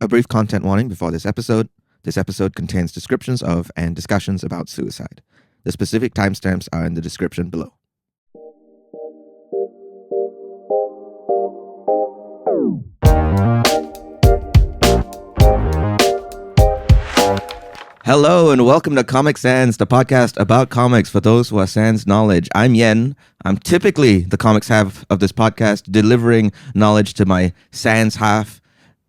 A brief content warning before this episode. This episode contains descriptions of and discussions about suicide. The specific timestamps are in the description below. Hello and welcome to Comic Sans, the podcast about comics for those who are sans knowledge. I'm Yen. I'm typically the comics half of this podcast, delivering knowledge to my sans half.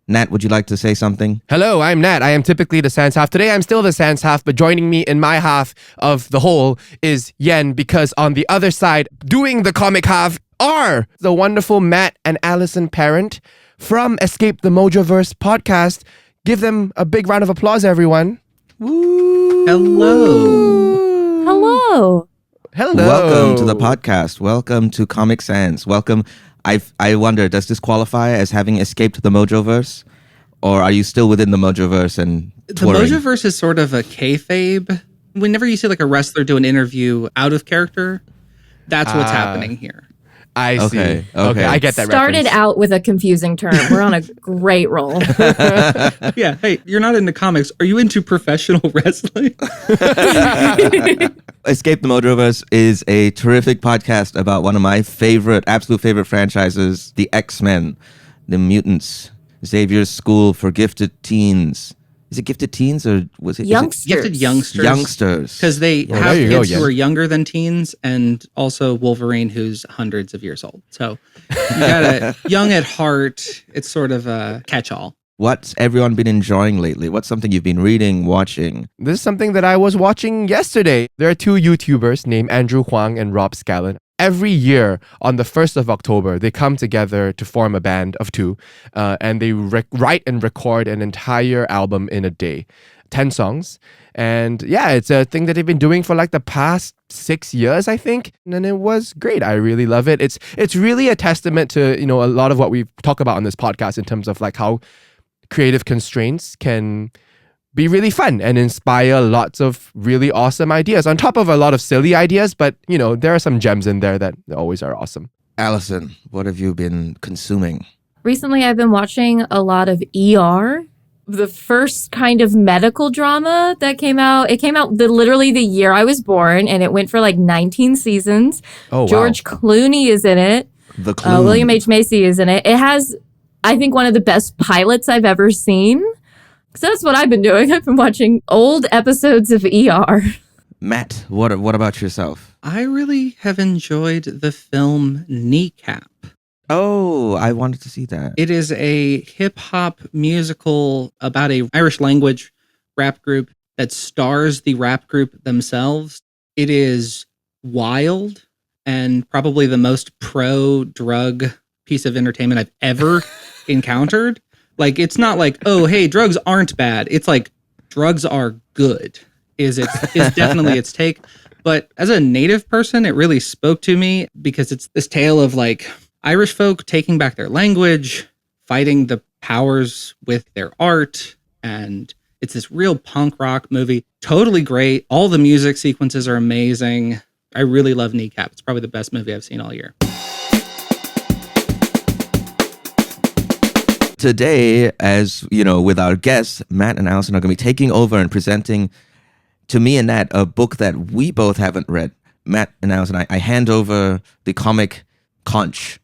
Nat, would you like to say something? Hello, I'm Nat. I am typically the sans half. Today I'm still the sans half, but joining me in my half of the whole is Yen, because on the other side, doing the comic half are the wonderful Matt and Allison Parent from Escape the Mojoverse podcast. Give them a big round of applause, everyone. Woo! Hello. Hello. Hello. Welcome to the podcast. Welcome to Comic Sans. Welcome. I wonder, does this qualify as having escaped the Mojoverse? Or are you still within the Mojoverse and touring? The Mojoverse is sort of a kayfabe. Whenever you see like a wrestler do an interview out of character, that's what's happening here. I see. Okay. I get that Started reference. out with a confusing term. We're on a great roll. Yeah, hey, you're not into comics. Are you into professional wrestling? Escape the Mojoverse is a terrific podcast about one of my absolute favorite franchises, the X-Men, the mutants, Xavier's School for Gifted Teens. Is it Gifted Teens or was it Youngsters. Gifted youngsters. Youngsters? Because they Oh, have there you go, kids who yeah. are younger than teens, and also Wolverine, who's hundreds of years old. So you got a young at heart. It's sort of a catch-all. What's everyone been enjoying lately? What's something you've been reading, watching? This is something that I was watching yesterday. There are two YouTubers named Andrew Huang and Rob Scallon. Every year on the 1st of October, they come together to form a band of two, and they write and record an entire album in a day, 10 songs. And yeah, it's a thing that they've been doing for like the past 6 years, I think. And it was great. I really love it. It's really a testament to, a lot of what we talk about on this podcast in terms of like how creative constraints can be really fun and inspire lots of really awesome ideas on top of a lot of silly ideas. But, there are some gems in there that always are awesome. Allison, what have you been consuming? Recently, I've been watching a lot of ER, the first kind of medical drama that came out. It came out literally the year I was born, and it went for like 19 seasons. Oh, wow. George Clooney is in it. The Clue. William H. Macy is in it. It has, I think, one of the best pilots I've ever seen. So that's what I've been doing. I've been watching old episodes of ER. Matt, what about yourself? I really have enjoyed the film Kneecap. Oh, I wanted to see that. It is a hip-hop musical about a Irish language rap group that stars the rap group themselves. It is wild and probably the most pro-drug piece of entertainment I've ever encountered. Like, it's not like, oh, hey, drugs aren't bad. It's like, drugs are good is definitely its take. But as a native person, it really spoke to me because it's this tale of like Irish folk taking back their language, fighting the powers with their art. And it's this real punk rock movie. Totally great. All the music sequences are amazing. I really love Kneecap. It's probably the best movie I've seen all year. Today, as you know, with our guests, Matt and Allison are going to be taking over and presenting to me and Nat a book that we both haven't read. Matt and Allison, I hand over the comic Conch.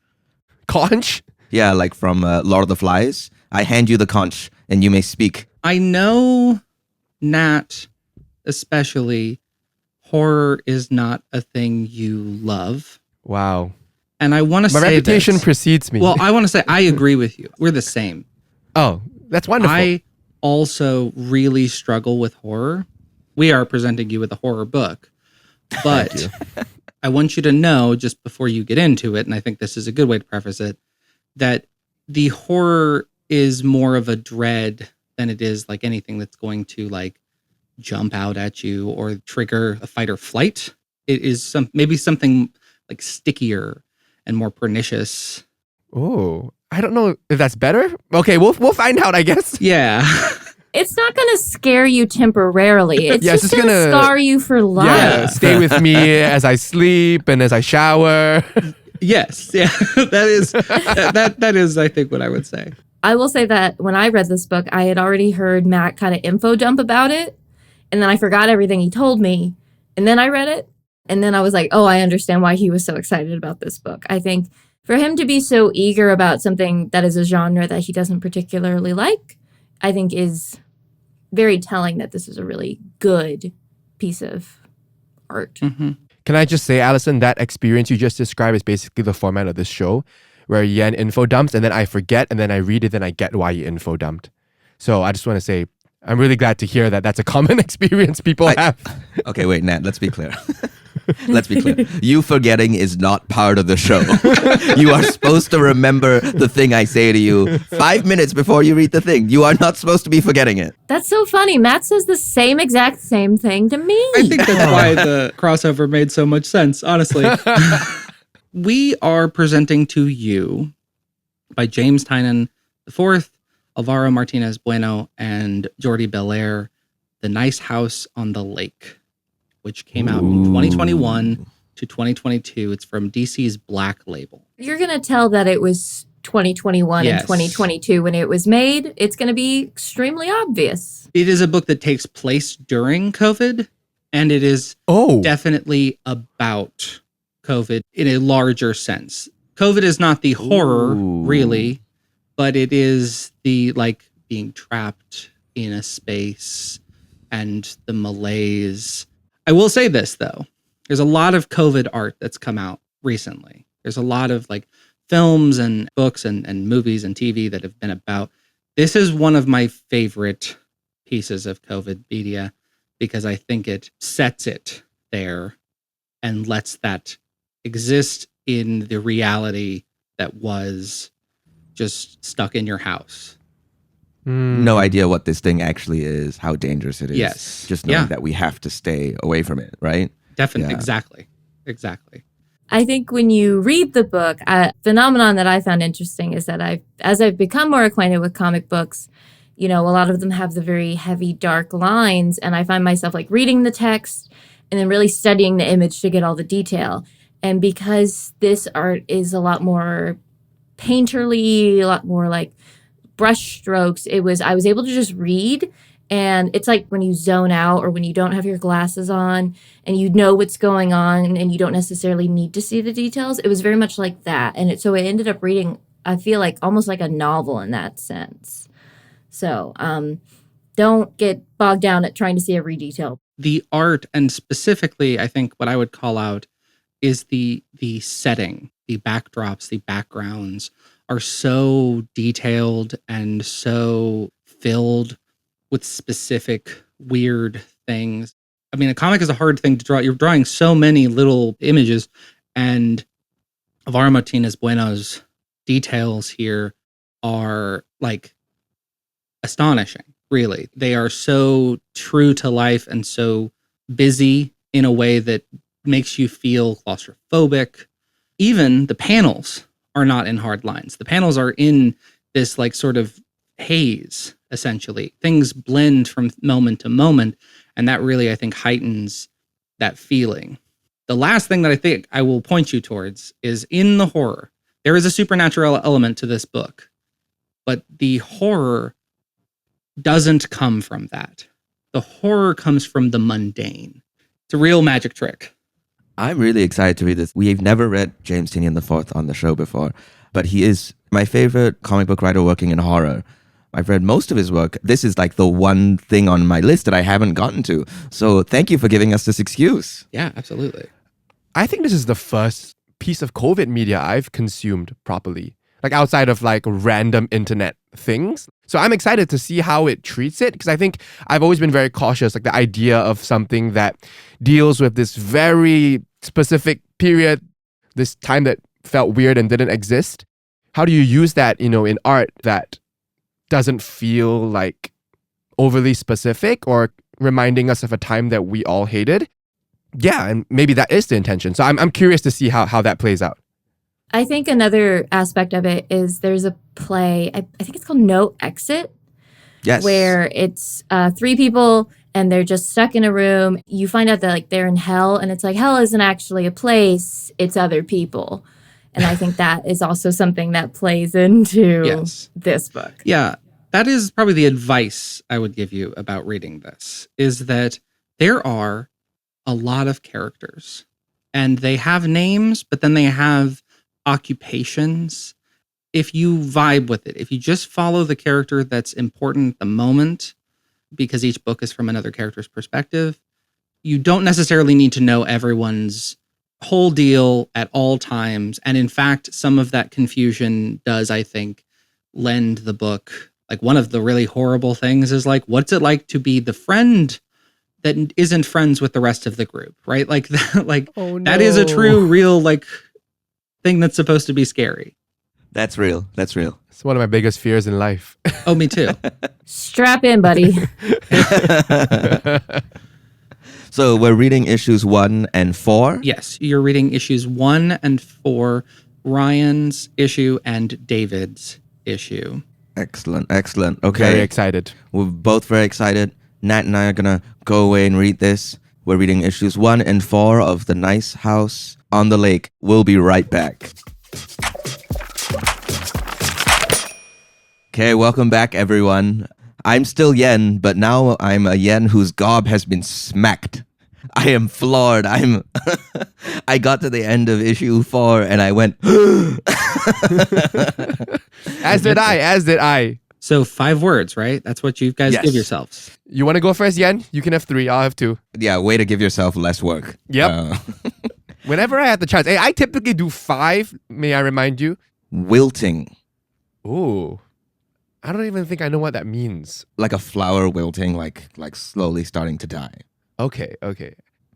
Conch? Yeah, like from Lord of the Flies. I hand you the conch and you may speak. I know, Nat, especially, horror is not a thing you love. Wow. And I want to say My reputation this. precedes me. Well, I want to say I agree with you. We're the same. Oh, that's wonderful. I also really struggle with horror. We are presenting you with a horror book. But I want you to know, just before you get into it, and I think this is a good way to preface it, that the horror is more of a dread than it is like anything that's going to like jump out at you or trigger a fight or flight. It is maybe something like stickier and more pernicious. Oh, I don't know if that's better. Okay, we'll find out, I guess. Yeah. It's not going to scare you temporarily. It's Yeah, it's just just going to gonna- scar you for life. Yeah, stay with me as I sleep and as I shower. Yes. Yeah. That is, I think, what I would say. I will say that when I read this book, I had already heard Matt kind of info dump about it. And then I forgot everything he told me. And then I read it. And then I was like, oh, I understand why he was so excited about this book. I think for him to be so eager about something that is a genre that he doesn't particularly like, I think is very telling that this is a really good piece of art. Mm-hmm. Can I just say, Allison, that experience you just described is basically the format of this show, where Yen info dumps and then I forget and then I read it and I get why he info dumped. So I just want to say, I'm really glad to hear that that's a common experience people have. Okay, wait, Nat, let's be clear. Let's be clear. You forgetting is not part of the show. You are supposed to remember the thing I say to you 5 minutes before you read the thing. You are not supposed to be forgetting it. That's so funny. Matt says the exact same thing to me. I think that's why the crossover made so much sense, honestly. We are presenting to you by James Tynion IV, Álvaro Martínez Bueno, and Jordie Bellaire, The Nice House on the Lake, which came out in 2021 to 2022. It's from DC's Black Label. You're going to tell that it was 2021 and 2022 when it was made. It's going to be extremely obvious. It is a book that takes place during COVID, and it is definitely about COVID in a larger sense. COVID is not the horror, really, but it is the being trapped in a space and the malaise. I will say this, though. There's a lot of COVID art that's come out recently. There's a lot of films and books and movies and TV that have been about. This is one of my favorite pieces of COVID media because I think it sets it there and lets that exist in the reality that was just stuck in your house. No idea what this thing actually is, how dangerous it is. Yes. Just knowing that we have to stay away from it, right? Definitely. Yeah. Exactly. I think when you read the book, a phenomenon that I found interesting is that as I've become more acquainted with comic books, a lot of them have the very heavy, dark lines, and I find myself reading the text and then really studying the image to get all the detail. And because this art is a lot more painterly, a lot more brush strokes, I was able to just read. And it's like when you zone out or when you don't have your glasses on and you know what's going on and you don't necessarily need to see the details. It was very much like that. And so I ended up reading, I feel almost like a novel in that sense. So don't get bogged down at trying to see every detail. The art, and specifically, I think what I would call out is the setting, the backdrops, the backgrounds are so detailed and so filled with specific weird things. I mean, a comic is a hard thing to draw. You're drawing so many little images, and Álvaro Martínez Bueno's details here are astonishing, really. They are so true to life and so busy in a way that makes you feel claustrophobic. Even the panels are not in hard lines. The panels are in this sort of haze, essentially. Things blend from moment to moment, and that really, I think, heightens that feeling. The last thing that I think I will point you towards is in the horror. There is a supernatural element to this book, but the horror doesn't come from that. The horror comes from the mundane. It's a real magic trick. I'm really excited to read this. We've never read James Tynion IV on the show before, but he is my favorite comic book writer working in horror. I've read most of his work. This is the one thing on my list that I haven't gotten to. So thank you for giving us this excuse. Yeah, absolutely. I think this is the first piece of COVID media I've consumed properly, outside of random internet things. So I'm excited to see how it treats it, because I think I've always been very cautious, the idea of something that deals with this very specific period, this time that felt weird and didn't exist. How do you use that, in art that doesn't feel overly specific or reminding us of a time that we all hated? Yeah, and maybe that is the intention. So I'm curious to see how that plays out. I think another aspect of it is there's a play, I think it's called No Exit. Yes. Where it's 3 people and they're just stuck in a room. You find out that they're in hell, and it's hell isn't actually a place, it's other people. And I think that is also something that plays into Yes. this book. Yeah, that is probably the advice I would give you about reading this, is that there are a lot of characters and they have names, but then they have occupations. If you vibe with it, if you just follow the character that's important at the moment, because each book is from another character's perspective, you don't necessarily need to know everyone's whole deal at all times. And in fact, some of that confusion does, I think, lend the book. Like, one of the really horrible things is like, what's it like to be the friend that isn't friends with the rest of the group, right? Like, that is a true, real, like, thing that's supposed to be scary. That's real. That's real. It's one of my biggest fears in life. Oh, me too. Strap in, buddy. So we're reading issues 1 and 4? Yes, you're reading issues 1 and 4, Ryan's issue and David's issue. Excellent. Okay. Very excited. We're both very excited. Nat and I are going to go away and read this. We're reading issues 1 and 4 of The Nice House on the Lake. We'll be right back. Okay, welcome back, everyone. I'm still Yen, but now I'm a Yen whose gob has been smacked. I am floored. I got to the end of issue 4 and I went, As did I. So 5 words, right? That's what you guys Yes. give yourselves. You want to go first, Yen? You can have 3. I'll have 2. yeah, way to give yourself less work. Yep. Whenever I had the chance. Hey, I typically do 5, may I remind you? Wilting, Ooh. I don't even think I know what that means. like a flower wilting, like slowly starting to die. Okay.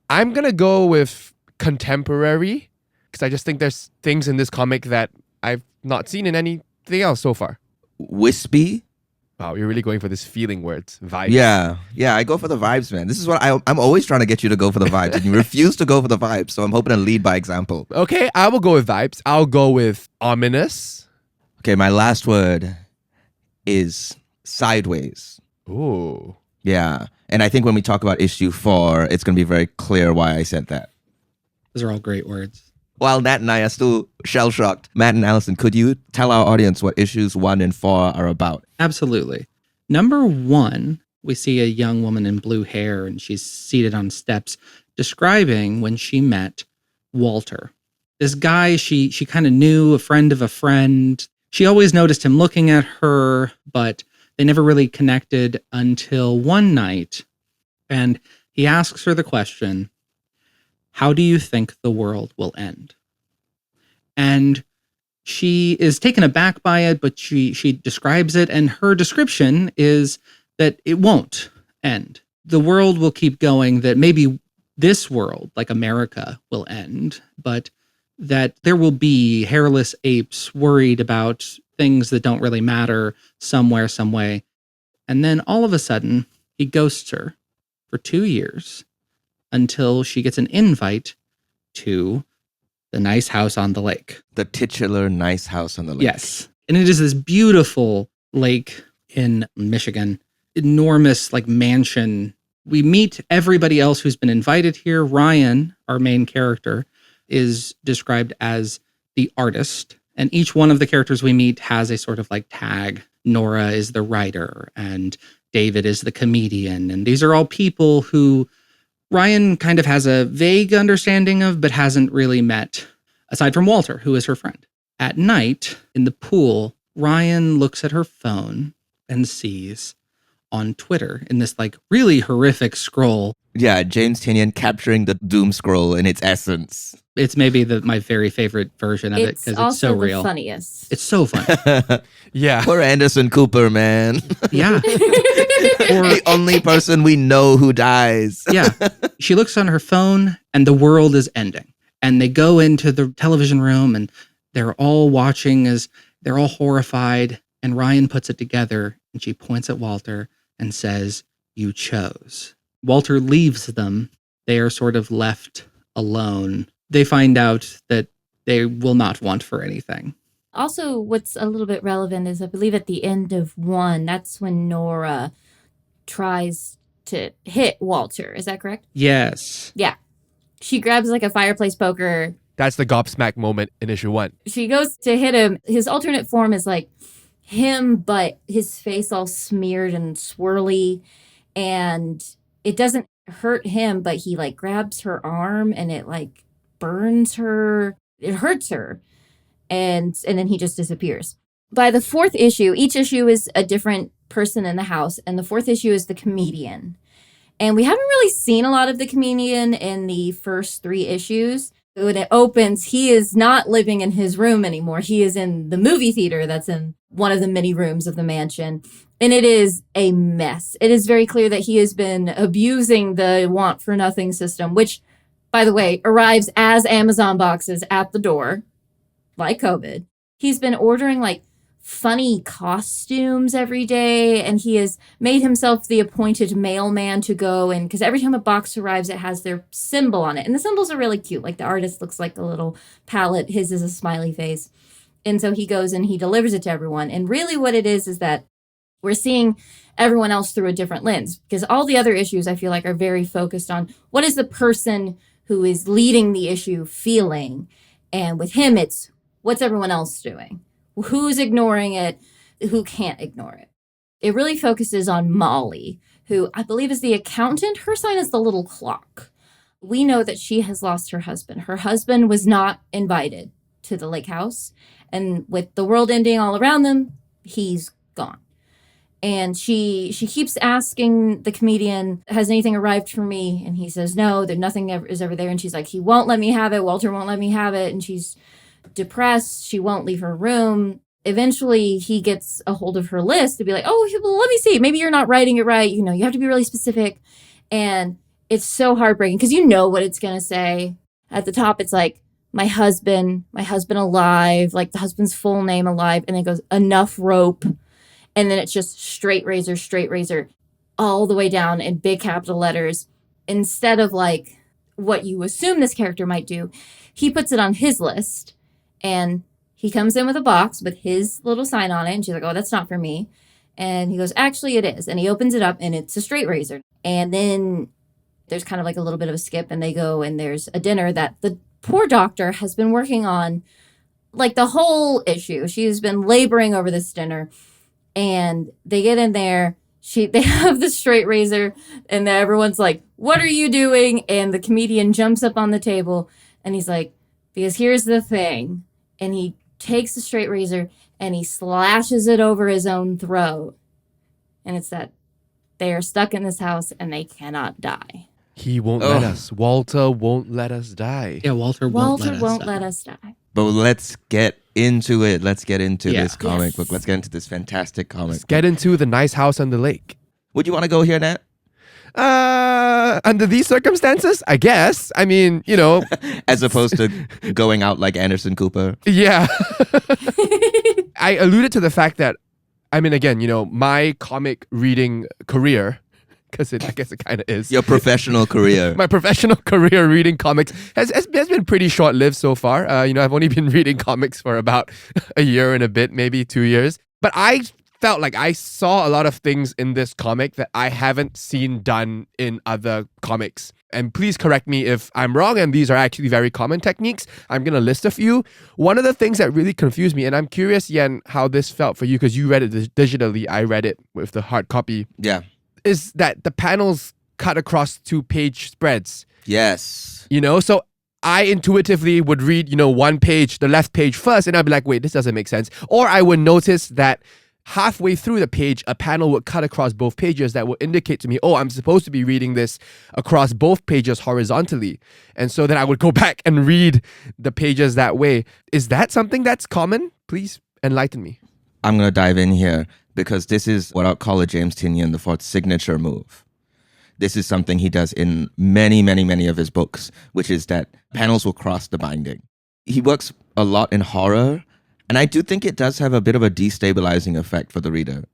I'm going to go with contemporary because I just think there's things in this comic that I've not seen in anything else so far. Wispy. Wow, you're really going for this feeling words, vibes. Yeah, I go for the vibes, man. This is what I'm always trying to get you to go for the vibes, and you refuse to go for the vibes. So I'm hoping to lead by example. Okay, I will go with vibes. I'll go with ominous. Okay, my last word is sideways. Ooh. Yeah, and I think when we talk about issue 4, it's going to be very clear why I said that. Those are all great words. While Nat and I are still shell-shocked, Matt and Allison, could you tell our audience what issues 1 and 4 are about? Absolutely. Number 1, we see a young woman in blue hair and she's seated on steps describing when she met Walter. This guy she kind of knew, a friend of a friend. She always noticed him looking at her, but they never really connected until one night. And he asks her the question, how do you think the world will end? And she is taken aback by it, but she describes it, and her description is that it won't end. The world will keep going, that maybe this world, like America, will end, but that there will be hairless apes worried about things that don't really matter somewhere, some way. And then all of a sudden, he ghosts her for 2 years until she gets an invite to the nice house on the lake. The titular nice house on the lake. Yes. And it is this beautiful lake in Michigan, enormous like mansion. We meet everybody else who's been invited here. Ryan, our main character, is described as the artist. And each one of the characters we meet has a sort of like tag. Nora is the writer and David is the comedian. And these are all people who Ryan kind of has a vague understanding of, but hasn't really met, aside from Walter, who is her friend. At night, in the pool, Ryan looks at her phone and sees on Twitter, in this like really horrific scroll. Yeah, James Tynion capturing the doom scroll in its essence. It's maybe my very favorite version of it because it's so the real. Funniest. It's so fun. Yeah. Poor Anderson Cooper, man. Yeah. The only person we know who dies. Yeah. She looks on her phone and the world is ending. And they go into the television room and they're all watching as they're all horrified. And Ryan puts it together and she points at Walter and says, "You chose." Walter leaves them. They are sort of left alone. They find out that they will not want for anything. Also, what's a little bit relevant is I believe at the end of 1, that's when Nora tries to hit Walter. Is that correct? Yes. Yeah. She grabs like a fireplace poker That's the gobsmack moment in issue 1. She goes to hit him. His alternate form is like him, but his face all smeared and swirly. And it doesn't hurt him, but he like grabs her arm and it like burns her. It hurts her. And then he just disappears. By the 4th issue, each issue is a different person in the house. And the 4th issue is the comedian. And we haven't really seen a lot of the comedian in the first 3 issues. When it opens, he is not living in his room anymore. He is in the movie theater that's in one of the many rooms of the mansion. And it is a mess. It is very clear that he has been abusing the want for nothing system, which, by the way, arrives as Amazon boxes at the door, like COVID. He's been ordering like funny costumes every day, and he has made himself the appointed mailman to go and because every time a box arrives it has their symbol on it, and the symbols are really cute. Like the artist looks like a little palette, his is a smiley face, and so he goes and he delivers it to everyone. And really what it is that we're seeing everyone else through a different lens, because all the other issues I feel like are very focused on what is the person who is leading the issue feeling, and with him it's what's everyone else doing. Who's ignoring it? Who can't ignore it? It really focuses on Molly, who I believe is the accountant. Her sign is the little clock. We know that she has lost her husband. Her husband was not invited to the lake house. And with the world ending all around them, he's gone. And she keeps asking the comedian, has anything arrived for me? And he says, no, that nothing is ever there. And she's like, he won't let me have it. Walter won't let me have it. And she's depressed. She won't leave her room. Eventually he gets a hold of her list to be like, oh, well, let me see, maybe you're not writing it right, you have to be really specific. And it's so heartbreaking because you know what it's going to say. At the top it's like, my husband alive, like the husband's full name alive, and then it goes enough rope, and then it's just straight razor all the way down in big capital letters. Instead of like what you assume this character might do, he puts it on his list. And he comes in with a box with his little sign on it. And she's like, oh, that's not for me. And he goes, actually, it is. And he opens it up and it's a straight razor. And then there's kind of like a little bit of a skip. And they go and there's a dinner that the poor doctor has been working on like the whole issue. She's been laboring over this dinner. And they get in there. They have the straight razor. And everyone's like, what are you doing? And the comedian jumps up on the table. And he's like, because here's the thing. And he takes the straight razor and he slashes it over his own throat. And it's that they are stuck in this house and they cannot die. He won't let us. Walter won't let us die. Yeah, Walter won't let us die. But let's get into it. Let's get into this comic book. Let's get into this fantastic comic. Let's get into the nice house on the lake. Would you want to go here, Nat? Under these circumstances, I guess. I mean, As opposed to going out like Anderson Cooper. Yeah. I alluded to the fact that, I mean, again, my comic reading career, because I guess it kind of is. Your professional career. My professional career reading comics has been pretty short-lived so far. I've only been reading comics for about a year and a bit, maybe 2 years. But I felt like I saw a lot of things in this comic that I haven't seen done in other comics. And please correct me if I'm wrong, and these are actually very common techniques. I'm going to list a few. One of the things that really confused me, and I'm curious, Yen, how this felt for you, because you read it digitally, I read it with the hard copy. Yeah. Is that the panels cut across 2-page spreads. Yes. So I intuitively would read, one page, the left page first, and I'd be like, wait, this doesn't make sense. Or I would notice that halfway through the page, a panel would cut across both pages that will indicate to me, oh, I'm supposed to be reading this across both pages horizontally. And so then I would go back and read the pages that way. Is that something that's common? Please enlighten me. I'm going to dive in here because this is what I'll call a James Tynion IV signature move. This is something he does in many, many, many of his books, which is that panels will cross the binding. He works a lot in horror, and I do think it does have a bit of a destabilizing effect for the reader,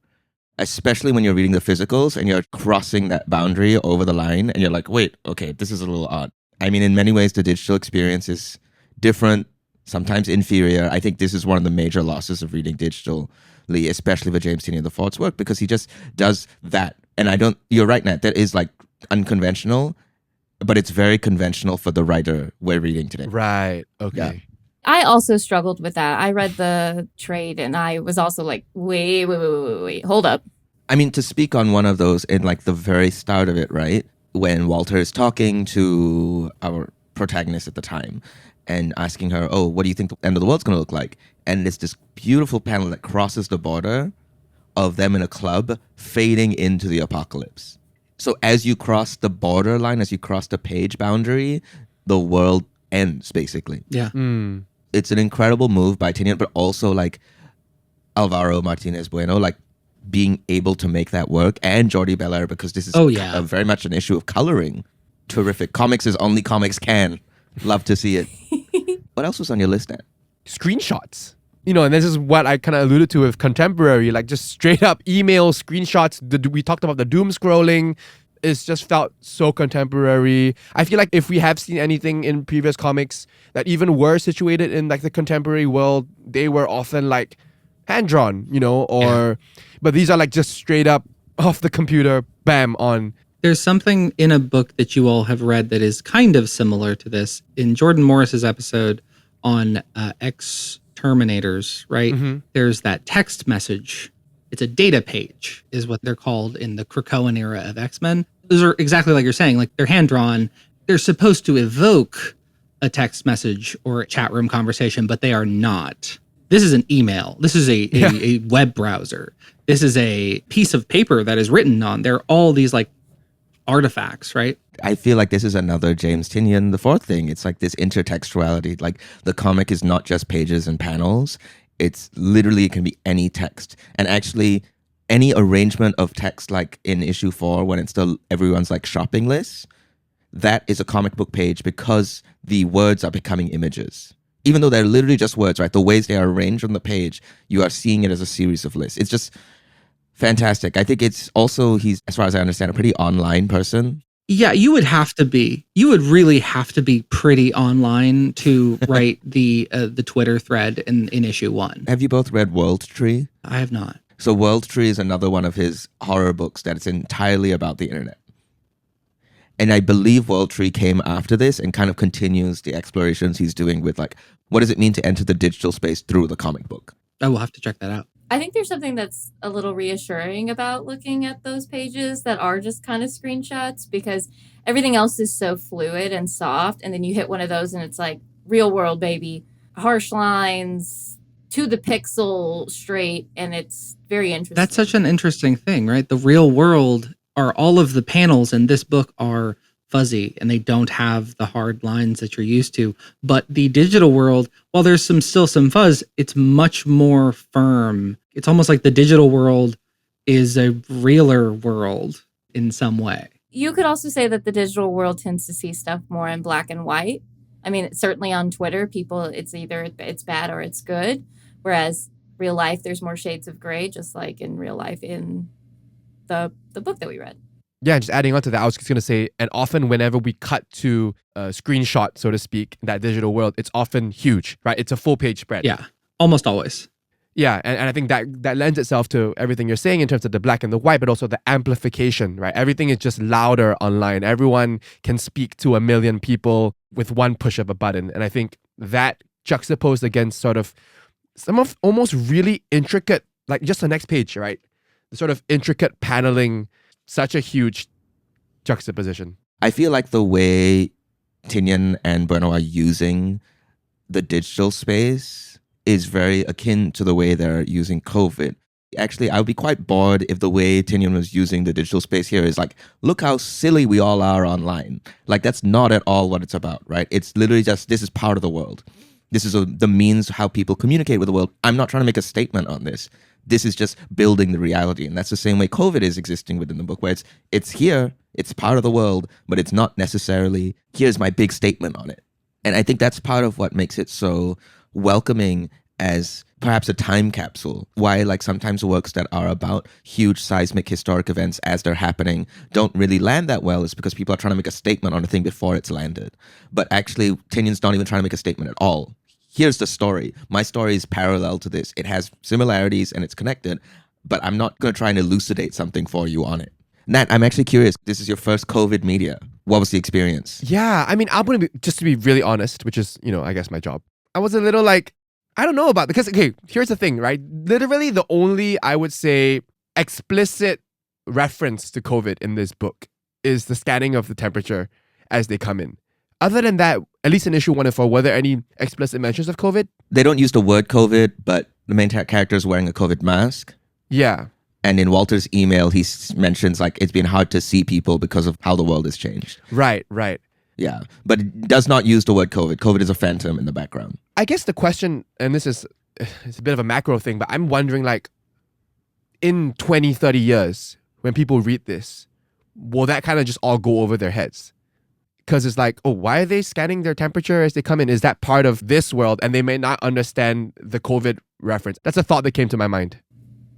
especially when you're reading the physicals and you're crossing that boundary over the line and you're like, wait, okay, this is a little odd. I mean, in many ways, the digital experience is different, sometimes inferior. I think this is one of the major losses of reading digitally, especially for James Tynion IV's work, because he just does that. And you're right, Nat, that is like unconventional. but it's very conventional for the writer we're reading today. Right. Okay. Yeah. I also struggled with that. I read the trade and I was also like, wait, hold up. I mean, to speak on one of those in like the very start of it, right? When Walter is talking to our protagonist at the time and asking her, oh, what do you think the end of the world's going to look like? And it's this beautiful panel that crosses the border of them in a club fading into the apocalypse. So as you cross the borderline, as you cross the page boundary, the world ends basically. Yeah. It's an incredible move by Tynion, but also like Álvaro Martínez Bueno, like being able to make that work, and Jordie Bellaire, because this is very much an issue of coloring. Terrific. Comics is only comics can. Love to see it. What else was on your list, Nat? Screenshots. And this is what I kind of alluded to with contemporary, like just straight up email screenshots. We talked about the doom scrolling. It's just felt so contemporary. I feel like if we have seen anything in previous comics that even were situated in like the contemporary world, they were often like hand-drawn, but these are like just straight up off the computer, bam, on. There's something in a book that you all have read that is kind of similar to this. In Jordan Morris's episode on Exterminators, right? Mm-hmm. There's that text message. It's a data page, is what they're called in the Krakoan era of X-Men. Those are exactly like you're saying, like they're hand-drawn. They're supposed to evoke a text message or a chat room conversation, but they are not. This is an email. This is a web browser. This is a piece of paper that is written on. There are all these like artifacts, right? I feel like this is another James Tynion IV thing. It's like this intertextuality. Like the comic is not just pages and panels. It's literally, it can be any text. And actually, any arrangement of text, like in issue 4, when it's still everyone's like shopping list, that is a comic book page because the words are becoming images. Even though they're literally just words, right? The ways they are arranged on the page, you are seeing it as a series of lists. It's just fantastic. I think it's also, he's, as far as I understand, a pretty online person. Yeah, you would really have to be pretty online to write the Twitter thread in issue 1. Have you both read World Tree? I have not. So World Tree is another one of his horror books that is entirely about the internet. And I believe World Tree came after this and kind of continues the explorations he's doing with like, what does it mean to enter the digital space through the comic book? I will have to check that out. I think there's something that's a little reassuring about looking at those pages that are just kind of screenshots, because everything else is so fluid and soft. And then you hit one of those and it's like real world, baby, harsh lines to the pixel straight. And it's very interesting. That's such an interesting thing, right? The real world are all of the panels in this book are fuzzy and they don't have the hard lines that you're used to. But the digital world, while there's still some fuzz, it's much more firm. It's almost like the digital world is a realer world in some way. You could also say that the digital world tends to see stuff more in black and white. I mean, certainly on Twitter, people, it's either it's bad or it's good. Whereas real life, there's more shades of gray, just like in real life in the book that we read. Yeah, just adding on to that, I was just going to say, and often whenever we cut to a screenshot, so to speak, in that digital world, it's often huge, right? It's a full page spread. Yeah, almost always. Yeah, and I think that lends itself to everything you're saying in terms of the black and the white, but also the amplification, right? Everything is just louder online. Everyone can speak to 1 million people with one push of a button. And I think that juxtaposed against sort of some of almost really intricate, like just the next page, right? The sort of intricate paneling, such a huge juxtaposition. I feel like the way Tynion and Bueno are using the digital space is very akin to the way they're using COVID. Actually, I would be quite bored if the way Tynion was using the digital space here is like, look how silly we all are online. Like, that's not at all what it's about, right? It's literally just, this is part of the world. This is the means how people communicate with the world. I'm not trying to make a statement on this. This is just building the reality. And that's the same way COVID is existing within the book, where it's here, it's part of the world, but it's not necessarily, here's my big statement on it. And I think that's part of what makes it so welcoming as perhaps a time capsule. Why like sometimes works that are about huge seismic historic events as they're happening don't really land that well is because people are trying to make a statement on a thing before it's landed. But actually, Tynion's not even trying to make a statement at all. Here's the story. My story is parallel to this. It has similarities and it's connected, but I'm not going to try and elucidate something for you on it. Nat, I'm actually curious. This is your first COVID media. What was the experience? Yeah, I mean, I'm going to be, just to be really honest, which is, I guess my job. I was a little like, I don't know about, because, okay, here's the thing, right? Literally the only, I would say, explicit reference to COVID in this book is the scanning of the temperature as they come in. Other than that, at least in issue 104, were there any explicit mentions of COVID? They don't use the word COVID, but the main character is wearing a COVID mask. Yeah. And in Walter's email, he mentions like it's been hard to see people because of how the world has changed. Right. Yeah, but it does not use the word COVID. COVID is a phantom in the background. I guess the question, and it's a bit of a macro thing, but I'm wondering like, in 20, 30 years, when people read this, will that kind of just all go over their heads? Because it's like, oh, why are they scanning their temperature as they come in? Is that part of this world? And they may not understand the COVID reference. That's a thought that came to my mind.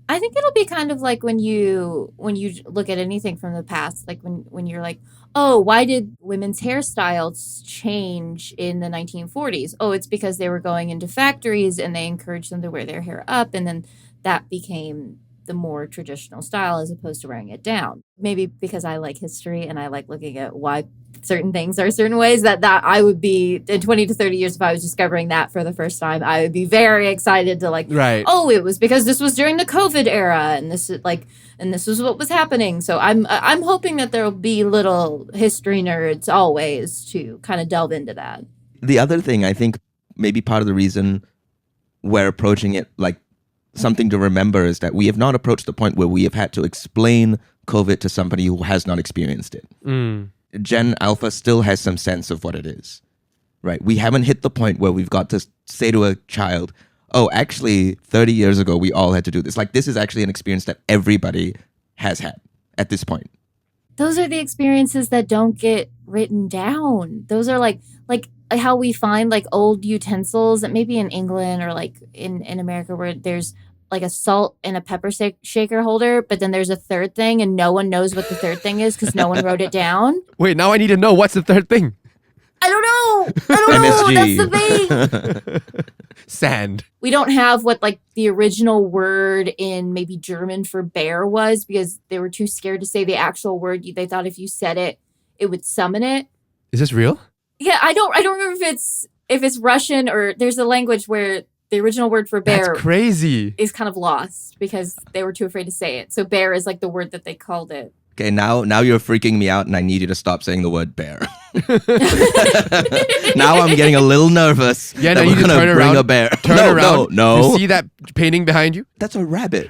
I think it'll be kind of like when you look at anything from the past, like when you're like, oh, why did women's hairstyles change in the 1940s? Oh, it's because they were going into factories and they encouraged them to wear their hair up, and then that became the more traditional style as opposed to wearing it down. Maybe because I like history and I like looking at why certain things are certain ways, that I would be in 20 to 30 years, if I was discovering that for the first time, I would be very excited to like, right. Oh, it was because this was during the COVID era and this is what was happening. So I'm hoping that there'll be little history nerds always to kind of delve into that. The other thing, I think maybe part of the reason we're approaching it like something to remember is that we have not approached the point where we have had to explain COVID to somebody who has not experienced it. Gen Alpha still has some sense of what it is, right? We haven't hit the point where we've got to say to a child, oh, actually, 30 years ago, we all had to do this. Like, this is actually an experience that everybody has had at this point. Those are the experiences that don't get written down. Those are like how we find like old utensils that maybe in England or like in America where there's like a salt and a pepper shaker holder, but then there's a third thing and no one knows what the third thing is because no one wrote it down. Wait, now I need to know what's the third thing. I don't know. That's the thing. Sand. We don't have what like the original word in maybe German for bear was because they were too scared to say the actual word. They thought if you said it, it would summon it. Is this real? Yeah, I don't remember if it's Russian or there's a language where the original word for bear That's crazy. is kind of lost because they were too afraid to say it. So bear is like the word that they called it. Okay, now you're freaking me out and I need you to stop saying the word bear. Now I'm getting a little nervous. Yeah, that now you we're just gonna turn bring around. a bear. Turn around. No. You see that painting behind you? That's a rabbit.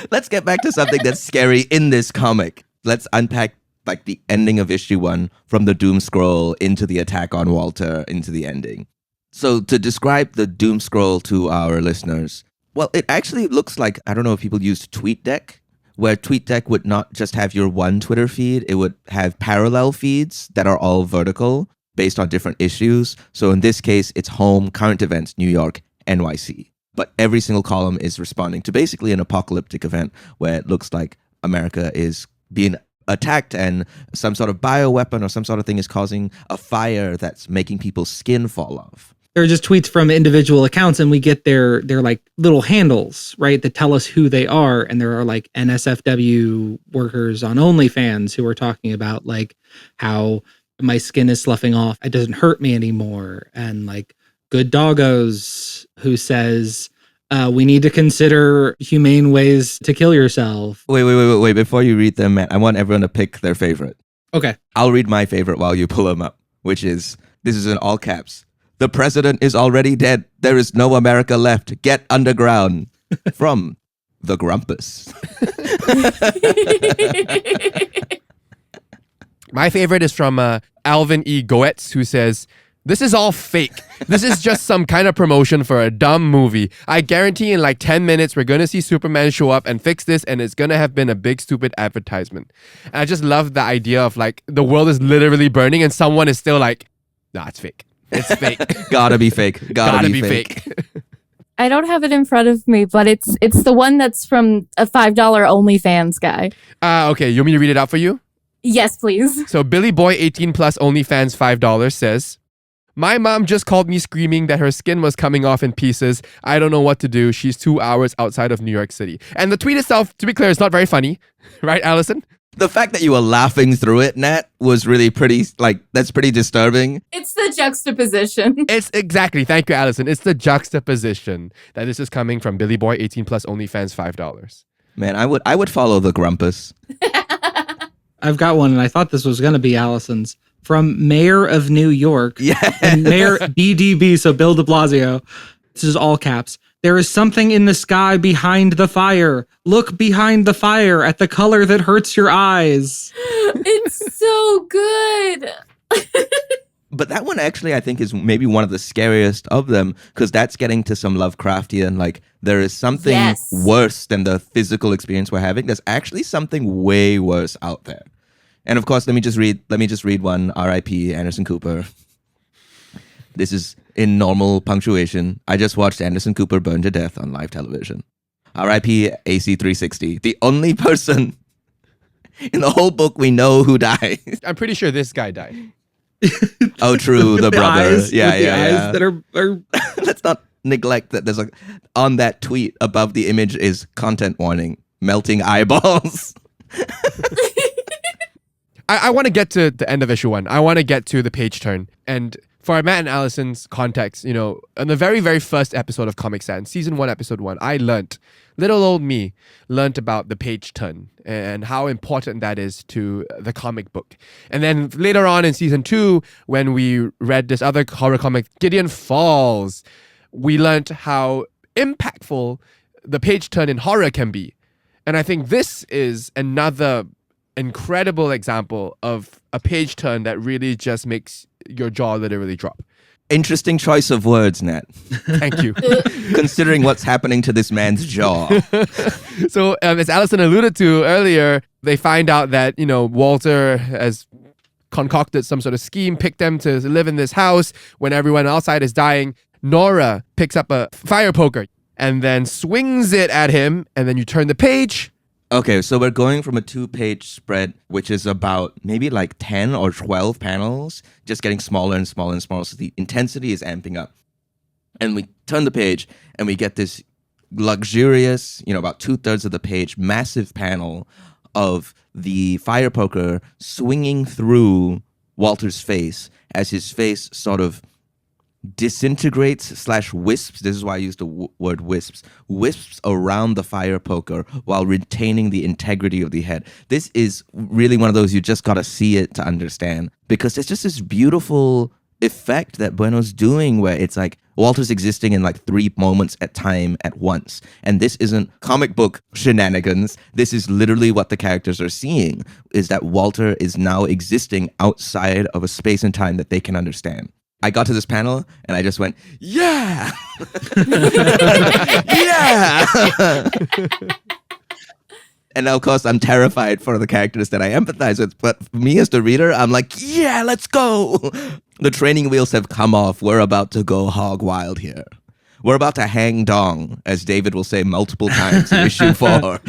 Let's get back to something that's scary in this comic. Let's unpack like the ending of issue 1 from the doom scroll into the attack on Walter into the ending. So to describe the doom scroll to our listeners, well, it actually looks like, I don't know if people used TweetDeck, where TweetDeck would not just have your one Twitter feed, it would have parallel feeds that are all vertical based on different issues. So in this case, it's home, current events, New York, NYC. But every single column is responding to basically an apocalyptic event where it looks like America is being attacked and some sort of bioweapon or some sort of thing is causing a fire that's making people's skin fall off. There are just tweets from individual accounts and we get their like little handles, right, that tell us who they are. And there are like NSFW workers on OnlyFans who are talking about like how my skin is sloughing off. It doesn't hurt me anymore. And like Good Doggos who says, we need to consider humane ways to kill yourself. Wait. Before you read them, Matt, I want everyone to pick their favorite. Okay. I'll read my favorite while you pull them up, which is, this is in all caps. The president is already dead. There is no America left. Get underground. From the Grumpus. My favorite is from Alvin E. Goetz, who says, "This is all fake. This is just some kind of promotion for a dumb movie. I guarantee in like 10 minutes, we're going to see Superman show up and fix this, and it's going to have been a big, stupid advertisement." And I just love the idea of like, the world is literally burning and someone is still like, nah, it's fake. It's fake. Gotta be fake. Gotta be fake. I don't have it in front of me, but it's the one that's from a $5 OnlyFans guy. Okay, you want me to read it out for you? Yes, please. So Billy Boy 18 plus OnlyFans $5 says, "My mom just called me screaming that her skin was coming off in pieces. I don't know what to do. She's 2 hours outside of New York City." And the tweet itself, to be clear, is not very funny. Right, Allison? The fact that you were laughing through it, Nat, was really pretty, that's pretty disturbing. It's the juxtaposition. It's exactly. Thank you, Allison. It's the juxtaposition that this is coming from Billy Boy, 18 plus, OnlyFans, $5. Man, I would follow the grumpus. I've got one, and I thought this was going to be Allison's. From Mayor of New York. Yeah. And Mayor BDB, so Bill de Blasio. This is all caps. There is something in the sky behind the fire. Look behind the fire at the color that hurts your eyes. It's so good. But that one actually, I think, is maybe one of the scariest of them, because that's getting to some Lovecraftian, there is something worse than the physical experience we're having. There's actually something way worse out there. And of course, let me just read one. R.I.P. Anderson Cooper. This is in normal punctuation. I just watched Anderson Cooper burn to death on live television. R.I.P. AC360. The only person in the whole book we know who died. I'm pretty sure this guy died. Oh, true. The brother. Eyes, yeah. Eyes that are... Let's not neglect that there's on that tweet above the image is content warning. Melting eyeballs. I want to get to the end of issue 1. I want to get to the page turn. And for Matt and Allison's context, in the very, very first episode of Comic Sans, season 1, episode 1, little old me learned about the page turn and how important that is to the comic book. And then later on in season 2, when we read this other horror comic, Gideon Falls, we learned how impactful the page turn in horror can be. And I think this is another incredible example of a page turn that really just makes your jaw literally drop. Interesting choice of words, Nat. Thank you. Considering what's happening to this man's jaw. So as Allison alluded to earlier, they find out that, Walter has concocted some sort of scheme, picked them to live in this house when everyone outside is dying. Nora picks up a fire poker and then swings it at him, and then you turn the page. Okay, so we're going from a 2-page spread, which is about maybe 10 or 12 panels, just getting smaller and smaller and smaller. So the intensity is amping up. And we turn the page and we get this luxurious, about 2/3 of the page, massive panel of the fire poker swinging through Walter's face as his face sort of disintegrates/wisps. This is why I use the word wisps around the fire poker while retaining the integrity of the head. This is really one of those you just gotta see it to understand, because it's just this beautiful effect that Bueno's doing where it's Walter's existing in 3 moments at time at once. And this isn't comic book shenanigans. This is literally what the characters are seeing, is that Walter is now existing outside of a space and time that they can understand. I got to this panel and I just went, yeah! Yeah! And of course, I'm terrified for the characters that I empathize with. But for me as the reader, I'm like, yeah, let's go! The training wheels have come off. We're about to go hog wild here. We're about to hang dong, as David will say multiple times in issue 4.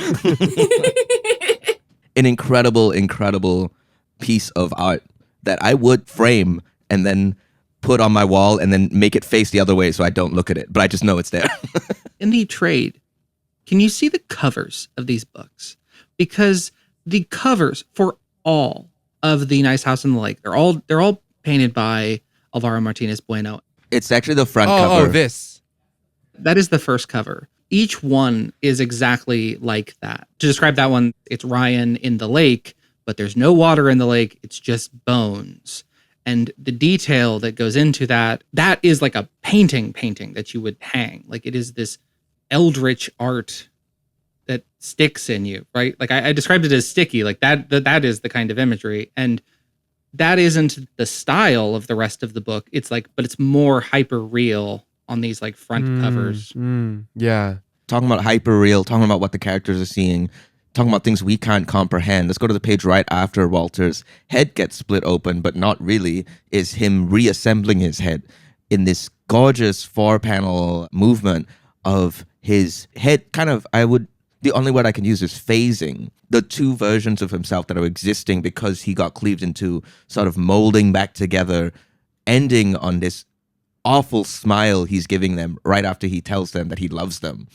An incredible, incredible piece of art that I would frame and then put on my wall and then make it face the other way so I don't look at it, but I just know it's there. In the trade, can you see the covers of these books? Because the covers for all of the Nice House on the Lake, they're all painted by Álvaro Martínez Bueno. It's actually the front cover. Oh, this. That is the first cover. Each one is exactly like that. To describe that one, it's Ryan in the lake, but there's no water in the lake. It's just bones. And the detail that goes into that is like a painting that you would hang. It is this eldritch art that sticks in you, right? I described it as sticky, that is the kind of imagery. And that isn't the style of the rest of the book. It's but it's more hyper real on these front covers. Yeah. Talking about hyper real, talking about what the characters are seeing, talking about things we can't comprehend. Let's go to the page right after Walter's head gets split open, but not really, is him reassembling his head in this gorgeous 4-panel movement of his head the only word I can use is phasing. The 2 versions of himself that are existing because he got cleaved into, sort of molding back together, ending on this awful smile he's giving them right after he tells them that he loves them.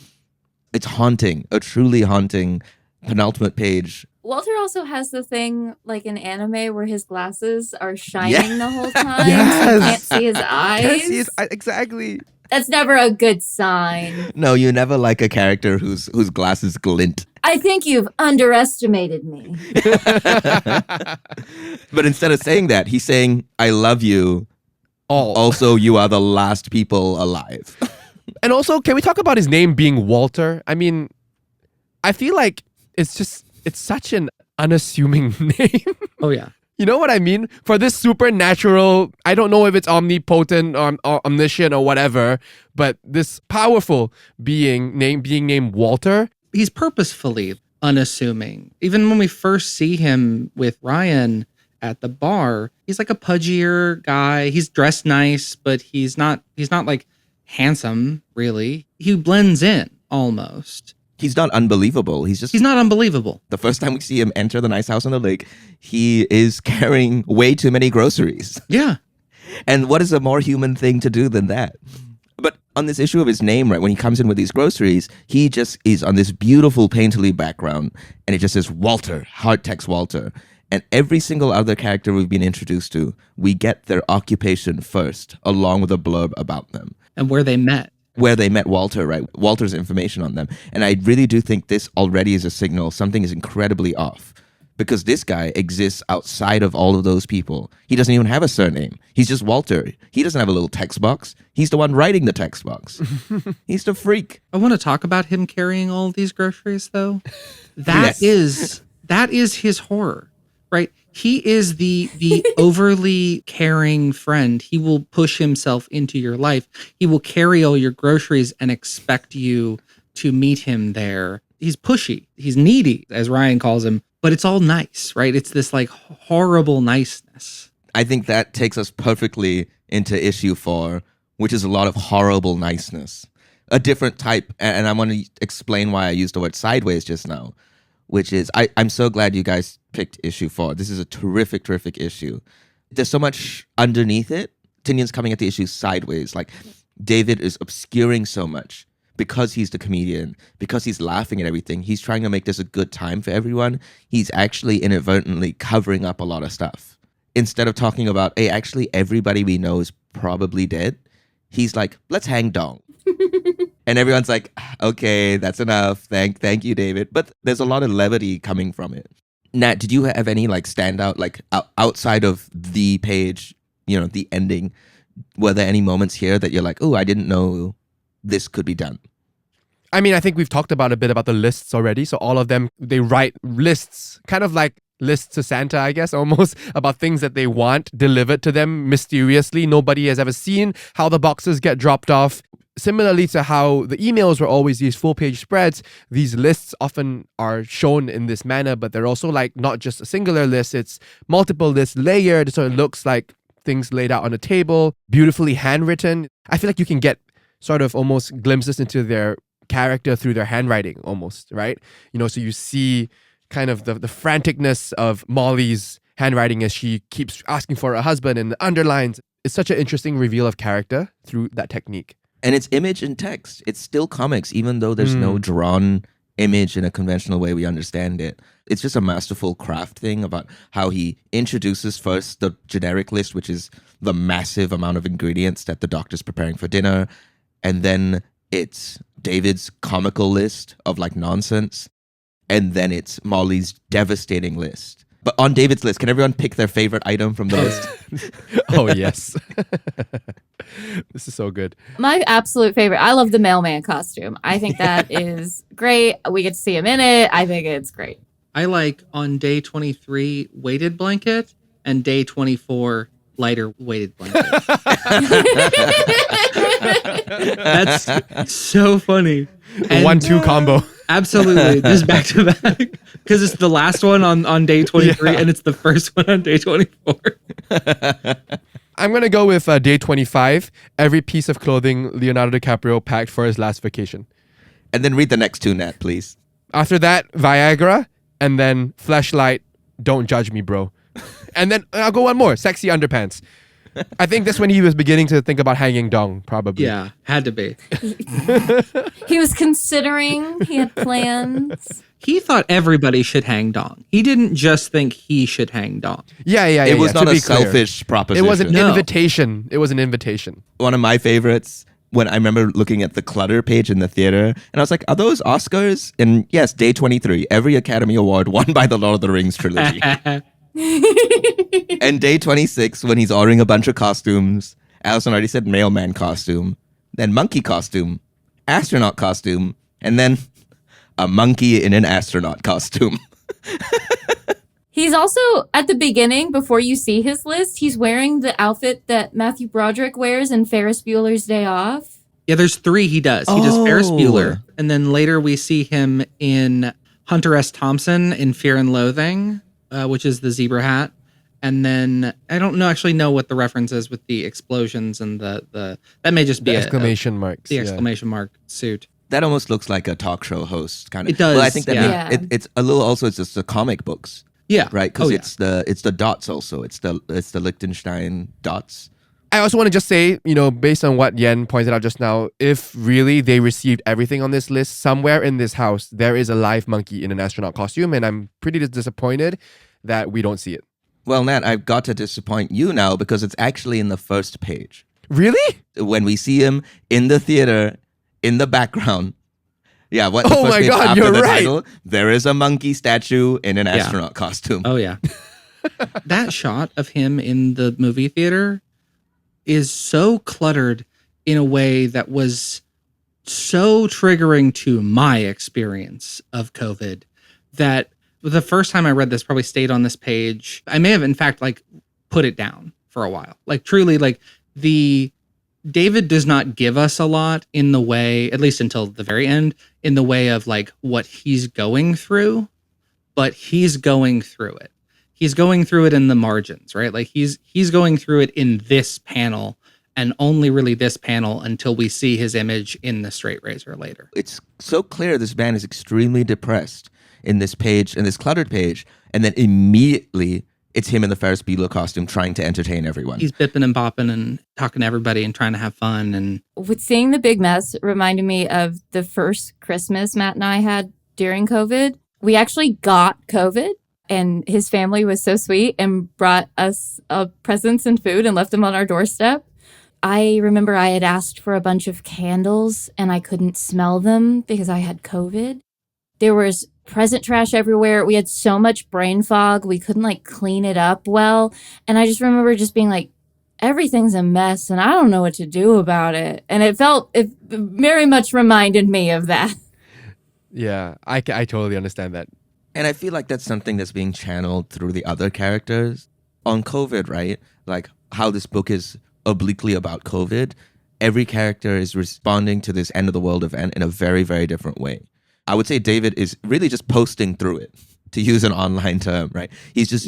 It's haunting, a truly haunting penultimate page. Walter also has the thing like in anime where his glasses are shining the whole time. Yes. So you can't see his eyes. Exactly. That's never a good sign. No, you never like a character whose glasses glint. I think you've underestimated me. But instead of saying that, he's saying, I love you. Also, you are the last people alive. And also, can we talk about his name being Walter? I mean, I feel like it's such an unassuming name. Oh, yeah. You know what I mean? For this supernatural, I don't know if it's omnipotent or omniscient or whatever, but this powerful being named Walter. He's purposefully unassuming. Even when we first see him with Ryan at the bar, he's like a pudgier guy. He's dressed nice, but he's not like handsome, really. He blends in almost. He's not unbelievable. He's not unbelievable. The first time we see him enter the nice house on the lake, he is carrying way too many groceries. Yeah. And what is a more human thing to do than that? But on this issue of his name, right, when he comes in with these groceries, he just is on this beautiful painterly background, and it just says Walter, hard text Walter. And every single other character we've been introduced to, we get their occupation first, along with a blurb about them. And where they met. Where they met Walter, right? Walter's information on them. And I really do think this already is a signal something is incredibly off. Because this guy exists outside of all of those people. He doesn't even have a surname. He's just Walter. He doesn't have a little text box. He's the one writing the text box. He's the freak. I want to talk about him carrying all of these groceries, though. That Yes. is his horror, right? He is the overly caring friend. He will push himself into your life. He will carry all your groceries and expect you to meet him there. He's pushy. He's needy, as Ryan calls him. But it's all nice, right? It's this like horrible niceness. I think that takes us perfectly into issue 4, which is a lot of horrible niceness. A different type, and I want to explain why I used the word sideways just now, which is, I'm so glad you guys picked issue 4. This is a terrific, terrific issue. There's so much underneath it. Tynion's coming at the issue sideways. Like, David is obscuring so much. Because he's the comedian, because he's laughing at everything, he's trying to make this a good time for everyone. He's actually inadvertently covering up a lot of stuff. Instead of talking about, hey, actually everybody we know is probably dead, he's like, let's hang dong. And everyone's like, okay, that's enough. Thank you, David. But there's a lot of levity coming from it. Nat, did you have any like standout, like outside of the page, you know, the ending? Were there any moments here that you're like, oh, I didn't know this could be done? I mean, I think we've talked about a bit about the lists already. So all of them, they write lists, kind of like lists to Santa, I guess, almost, about things that they want delivered to them mysteriously. Nobody has ever seen how the boxes get dropped off. Similarly to how the emails were always these full-page spreads, these lists often are shown in this manner, but they're also like not just a singular list, it's multiple lists layered, so it looks like things laid out on a table, beautifully handwritten. I feel like you can get sort of almost glimpses into their character through their handwriting almost, right? You know, so you see kind of the franticness of Molly's handwriting as she keeps asking for a husband and the underlines. It's such an interesting reveal of character through that technique. And it's image and text. It's still comics, even though there's no drawn image in a conventional way we understand it. It's just a masterful craft thing about how he introduces first the generic list, which is the massive amount of ingredients that the doctor's preparing for dinner. And then it's David's comical list of like nonsense. And then it's Molly's devastating list. But on David's list, can everyone pick their favorite item from the list? Oh, yes. This is so good. My absolute favorite. I love the mailman costume. I think that is great. We get to see him in it. I think it's great. I like on day 23, weighted blanket, and day 24, lighter weighted blanket. That's so funny. The 1-2 combo. Absolutely. Just back to back. Because it's the last one on day 23 and it's the first one on day 24. I'm going to go with day 25. Every piece of clothing Leonardo DiCaprio packed for his last vacation. And then read the next two, Nat, please. After that, Viagra. And then Fleshlight, don't judge me, bro. And then I'll go one more. Sexy underpants. I think that's when he was beginning to think about hanging dong, probably. Yeah, had to be. He was considering. He had plans. He thought everybody should hang dong. He didn't just think he should hang dong. Yeah. It was To not a be clear. selfish proposition. It was an No. invitation. It was an invitation. One of my favorites, when I remember looking at the clutter page in the theater, and I was like, are those Oscars? And yes, day 23, every Academy Award won by the Lord of the Rings trilogy. And day 26, when he's ordering a bunch of costumes, Allison already said mailman costume, then monkey costume, astronaut costume, and then a monkey in an astronaut costume. He's also, at the beginning, before you see his list, he's wearing the outfit that Matthew Broderick wears in Ferris Bueller's Day Off. Yeah, there's 3 he does. He does Ferris Oh. Bueller. And then later we see him in Hunter S. Thompson in Fear and Loathing, which is the zebra hat. And then I don't actually know what the reference is with the explosions and the that may just be The exclamation marks. the yeah. exclamation mark suit. That almost looks like a talk show host kind of. It does, Well, I think that yeah. it's a little also, it's just the comic books, Yeah. right? Because Oh, yeah. it's the dots also. It's the Liechtenstein dots. I also want to just say, based on what Yen pointed out just now, if really they received everything on this list, somewhere in this house, there is a live monkey in an astronaut costume, and I'm pretty disappointed that we don't see it. Well, Nat, I've got to disappoint you now because it's actually in the first page. Really? When we see him in the theater, in the background. Yeah, what? Oh the first my page God, after you're the right. title, there is a monkey statue in an astronaut costume. Oh yeah. That shot of him in the movie theater is so cluttered in a way that was so triggering to my experience of COVID that the first time I read this probably stayed on this page. I may have in fact put it down for a while. Truly the David does not give us a lot in the way, at least until the very end, in the way of what he's going through, but he's going through it. He's going through it in the margins, right? He's going through it in this panel and only really this panel until we see his image in the straight razor later. It's so clear this man is extremely depressed in this page, in this cluttered page, and then immediately it's him in the Ferris Bueller costume trying to entertain everyone. He's bipping and bopping and talking to everybody and trying to have fun. And With seeing the big mess reminded me of the first Christmas Matt and I had during COVID. We actually got COVID, and his family was so sweet and brought us presents and food and left them on our doorstep. I remember I had asked for a bunch of candles and I couldn't smell them because I had COVID. There was present trash everywhere. We had so much brain fog. We couldn't clean it up well. And I just remember just being everything's a mess and I don't know what to do about it. And it very much reminded me of that. Yeah, I totally understand that. And I feel like that's something that's being channeled through the other characters on COVID, right? How this book is obliquely about COVID. Every character is responding to this end of the world event in a very, very different way. I would say David is really just posting through it, to use an online term, right? He's just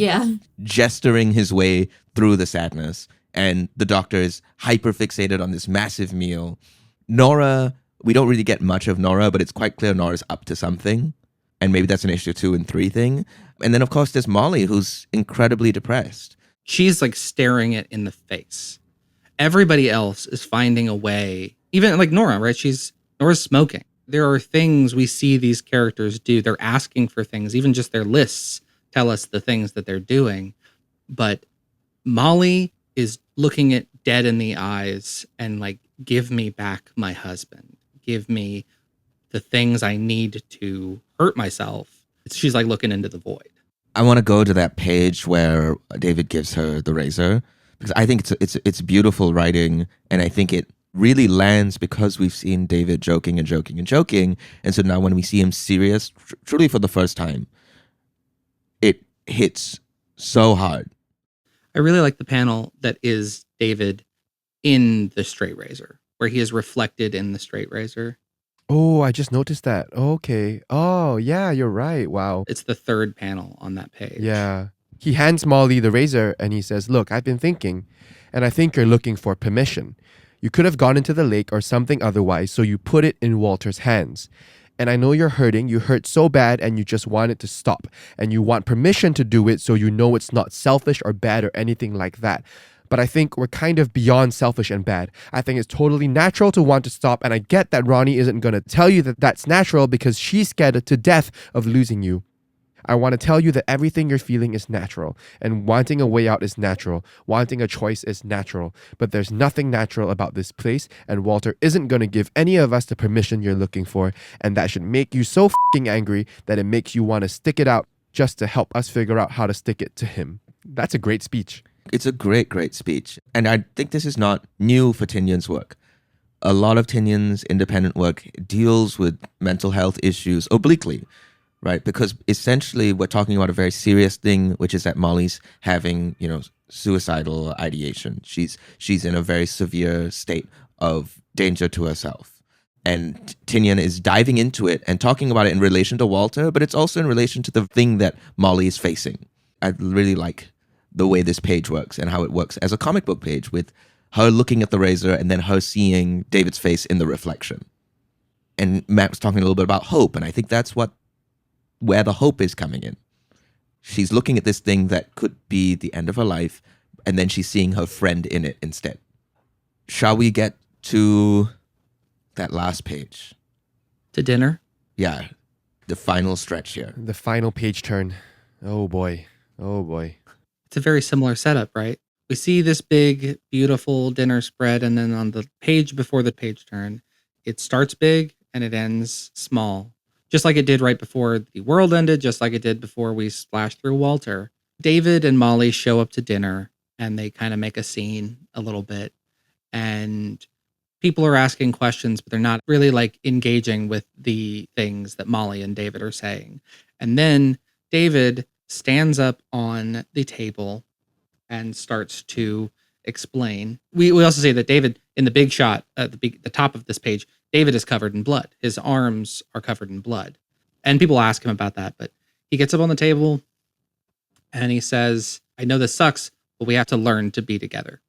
gesturing his way through the sadness. And the doctor is hyper fixated on this massive meal. Nora, we don't really get much of Nora, but it's quite clear Nora's up to something. And maybe that's an issue 2 and 3 thing. And then, of course, there's Molly, who's incredibly depressed. she's staring it in the face. Everybody else is finding a way, even Nora, right? Nora's smoking. There are things we see these characters do. They're asking for things. Even just their lists tell us the things that they're doing. But Molly is looking it dead in the eyes and give me back my husband. Give me the things I need to hurt myself. She's looking into the void. I want to go to that page where David gives her the razor, because I think it's beautiful writing, and I think it really lands because we've seen David joking and joking and joking. And so now when we see him serious, truly for the first time, it hits so hard. I really like the panel that is David in the straight razor, where he is reflected in the straight razor. Oh, I just noticed that. Okay. Oh, yeah, you're right. Wow. It's the third panel on that page. Yeah. He hands Molly the razor and he says, "Look, I've been thinking, and I think you're looking for permission. You could have gone into the lake or something otherwise, so you put it in Walter's hands. And I know you're hurting. You hurt so bad and you just want it to stop. And you want permission to do it so you know it's not selfish or bad or anything like that. But I think we're kind of beyond selfish and bad. I think it's totally natural to want to stop, and I get that Ronnie isn't going to tell you that that's natural because she's scared to death of losing you. I want to tell you that everything you're feeling is natural, and wanting a way out is natural. Wanting a choice is natural. But there's nothing natural about this place, and Walter isn't going to give any of us the permission you're looking for, and that should make you so f***ing angry that it makes you want to stick it out just to help us figure out how to stick it to him. That's a great speech. It's a great, great speech. And I think this is not new for Tynion's work. A lot of Tynion's independent work deals with mental health issues obliquely, right? Because essentially we're talking about a very serious thing, which is that Molly's having, suicidal ideation. She's in a very severe state of danger to herself. And Tynion is diving into it and talking about it in relation to Walter, but it's also in relation to the thing that Molly is facing. I really like the way this page works and how it works as a comic book page, with her looking at the razor and then her seeing David's face in the reflection. And Matt was talking a little bit about hope, and I think that's where the hope is coming in. She's looking at this thing that could be the end of her life, and then she's seeing her friend in it instead. Shall we get to that last page? To dinner? Yeah, the final stretch here. The final page turn. Oh boy. Oh boy. It's a very similar setup, right? We see this big, beautiful dinner spread, and then on the page before the page turn, it starts big and it ends small. Just like it did right before the world ended, just like it did before we splashed through Walter. David and Molly show up to dinner, and they kind of make a scene a little bit. And people are asking questions, but they're not really engaging with the things that Molly and David are saying. And then David stands up on the table and starts to explain. We also say that David, in the big shot at the top of this page, David is covered in blood. His arms are covered in blood. And people ask him about that, but he gets up on the table and he says, I know this sucks, but we have to learn to be together.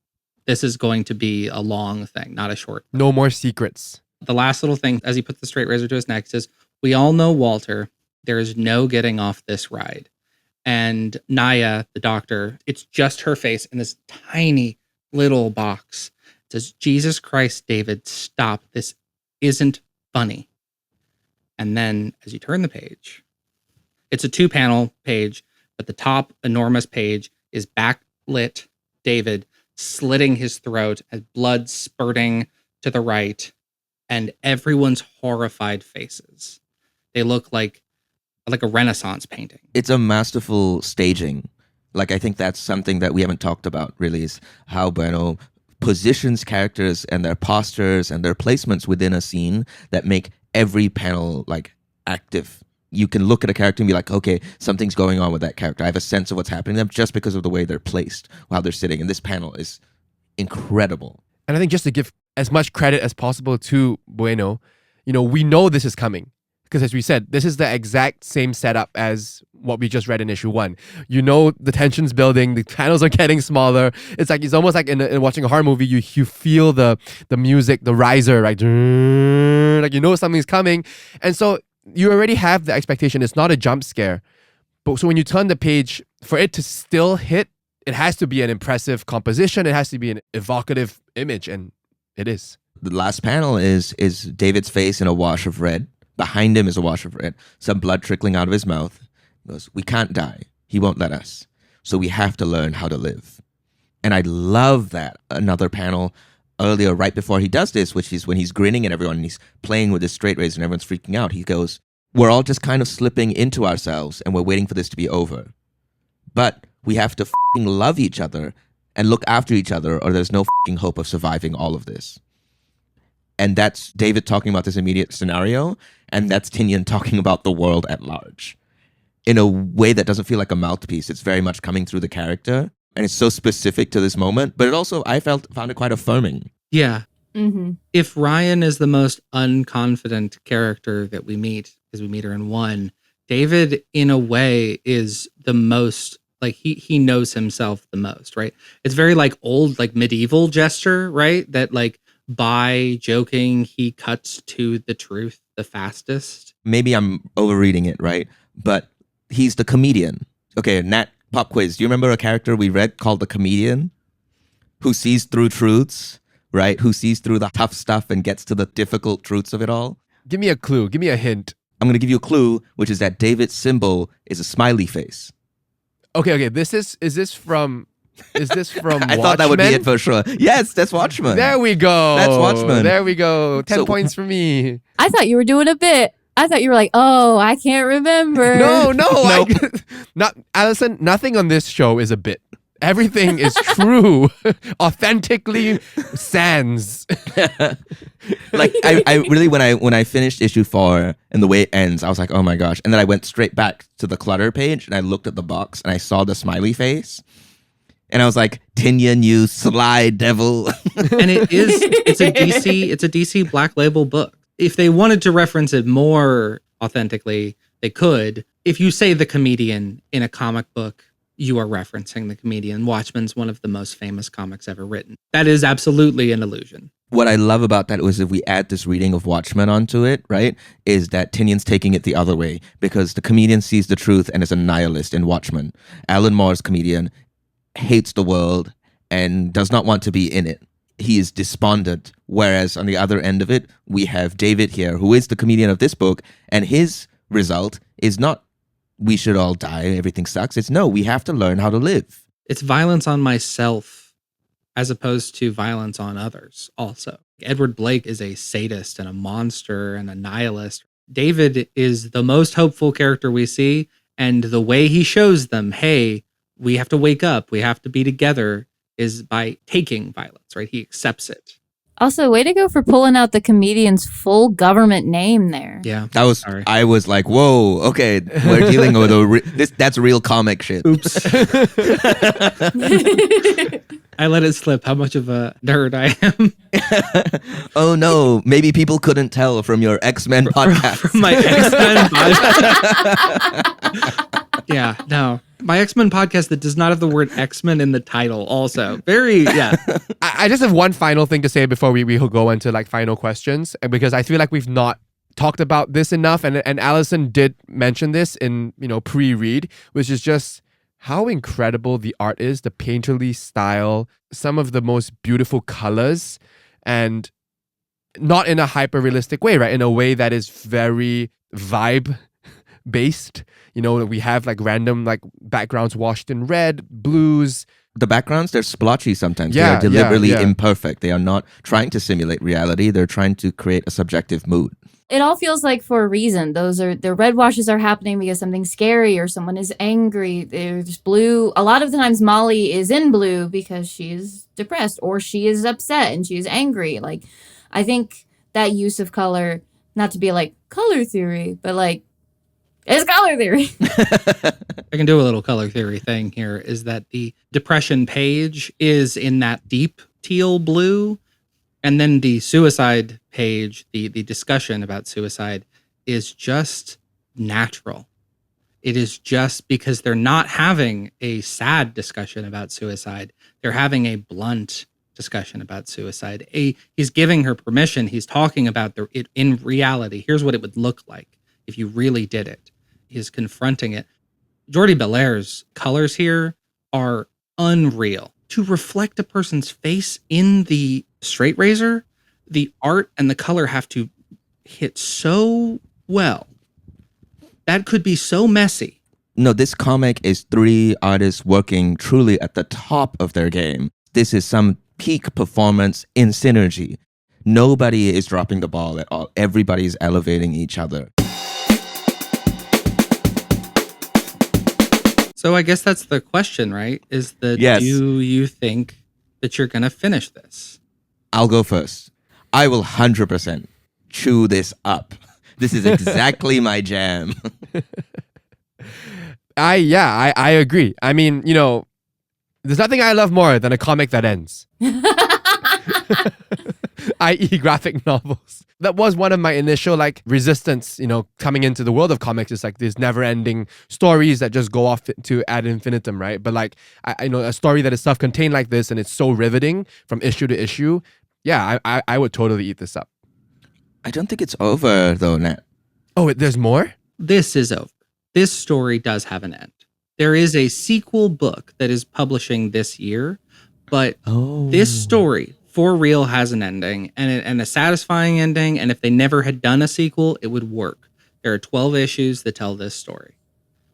This is going to be a long thing, not a short thing. No more secrets. The last little thing, as he puts the straight razor to his neck, says, we all know Walter. There is no getting off this ride. And Naya, the doctor, it's just her face in this tiny little box. It says, Jesus Christ, David, stop. This isn't funny. And then as you turn the page, it's a 2-panel page, but the top enormous page is backlit David slitting his throat as blood spurting to the right, and everyone's horrified faces. They look like a Renaissance painting. It's a masterful staging. I think that's something that we haven't talked about really, is how Bueno positions characters and their postures and their placements within a scene that make every panel active. You can look at a character and be like, okay, something's going on with that character. I have a sense of what's happening to them just because of the way they're placed while they're sitting. And this panel is incredible. And I think just to give as much credit as possible to Bueno, we know this is coming. Because as we said, this is the exact same setup as what we just read in issue 1. The tension's building, the panels are getting smaller. It's almost like in watching a horror movie, you feel the music, the riser, right? Something's coming. And so you already have the expectation. It's not a jump scare. But so when you turn the page, for it to still hit, it has to be an impressive composition. It has to be an evocative image, and it is. The last panel is David's face in a wash of red. Behind him is a wash of red. Some blood trickling out of his mouth. He goes, we can't die. He won't let us. So we have to learn how to live. And I love that. Another panel earlier, right before he does this, which is when he's grinning at everyone and he's playing with his straight razor and everyone's freaking out. He goes, we're all just kind of slipping into ourselves and we're waiting for this to be over. But we have to f***ing love each other and look after each other, or there's no f***ing hope of surviving all of this. And that's David talking about this immediate scenario, and that's Tynion talking about the world at large. In a way that doesn't feel like a mouthpiece. It's very much coming through the character, and it's so specific to this moment, but it also, I found it quite affirming. Yeah. Mm-hmm. If Ryan is the most unconfident character that we meet, because we meet her in 1, David, in a way, is the most, he knows himself the most, right? It's very old, medieval gesture, right? That by joking, he cuts to the truth the fastest. Maybe I'm overreading it, right? But he's the comedian. Okay, Nat, pop quiz. Do you remember a character we read called the comedian? who sees through truths, right? Who sees through the tough stuff and gets to the difficult truths of it all. Give me a clue. Give me a hint. I'm going to give you a clue, which is that David's symbol is a smiley face. Okay. Is this from I thought that would be it for sure. Yes, that's Watchmen. There we go. That's Watchmen. There we go. 10 So- points for me. I thought you were doing a bit. I thought you were like, oh, I can't remember. No. Not Allison, nothing on this show is a bit. Everything is true. Authentically sans. Like I really when I finished issue 4 and the way it ends, I was like, oh my gosh. And then I went straight back to the clutter page and I looked at the box and I saw the smiley face. And I was like, Tynion, you sly devil. And it's a DC Black Label book. If they wanted to reference it more authentically, they could. If you say the comedian in a comic book, you are referencing the comedian. Watchmen's one of the most famous comics ever written. That is absolutely an illusion. What I love about that was if we add this reading of Watchmen onto it, right, is that Tynion's taking it the other way because the comedian sees the truth and is a nihilist in Watchmen. Alan Moore's comedian hates the world and does not want to be in it. He is despondent. Whereas on the other end of it, we have David here, who is the comedian of this book, and his result is not we should all die, everything sucks. It's no, we have to learn how to live. It's violence on myself as opposed to violence on others also. Edward Blake is a sadist and a monster and a nihilist. David is the most hopeful character we see, and the way he shows them, hey, we have to wake up, we have to be together, is by taking violence, right? He accepts it. Also, way to go for pulling out the comedian's full government name there. Yeah. That was, Sorry. I was like, whoa, okay, we're dealing with that's real comic shit. Oops. I let it slip how much of a nerd I am. Oh no, maybe people couldn't tell from your X-Men podcast. From my X-Men podcast. Yeah, no. My X-Men podcast that does not have the word X-Men in the title also. Very, yeah. I just have one final thing to say before we go into like final questions, because I feel like we've not talked about this enough, and Allison did mention this in pre-read, which is just how incredible the art is, the painterly style, some of the most beautiful colors, and not in a hyper-realistic way, right? In a way that is very vibe based. We have like random like backgrounds washed in red, blues. The backgrounds, they're splotchy sometimes. Yeah, they are deliberately yeah. imperfect. They are not trying to simulate reality. They're trying to create a subjective mood. It all feels like for a reason. The red washes are happening because something's scary or someone is angry. There's blue. A lot of the times Molly is in blue because she is depressed or she is upset and she is angry. Like, I think that use of color, not to be like color theory, but like, it's color theory. I can do a little color theory thing here, is that the depression page is in that deep teal blue. And then the suicide page, the discussion about suicide, is just natural. It is just because they're not having a sad discussion about suicide. They're having a blunt discussion about suicide. He's giving her permission. He's talking about it in reality. Here's what it would look like if you really did it. He's confronting it. Jordie Bellaire's colors here are unreal. To reflect a person's face in the straight razor, the art and the color have to hit so well. That could be so messy. No, this comic is 3 artists working truly at the top of their game. This is some peak performance in synergy. Nobody is dropping the ball at all. Everybody's elevating each other. So I guess that's the question, right? Yes. Do you think that you're going to finish this? I'll go first. I will 100% chew this up. This is exactly my jam. I agree. I mean, there's nothing I love more than a comic that ends. i.e. graphic novels. That was one of my initial resistance, coming into the world of comics. It's like these never-ending stories that just go off to ad infinitum, right? But I know a story that is self-contained like this and it's so riveting from issue to issue. Yeah, I would totally eat this up. I don't think it's over though, Nat. Oh, there's more? This is over. This story does have an end. There is a sequel book that is publishing this year. But this story, for real, has an ending and a satisfying ending. And if they never had done a sequel, it would work. There are 12 issues that tell this story.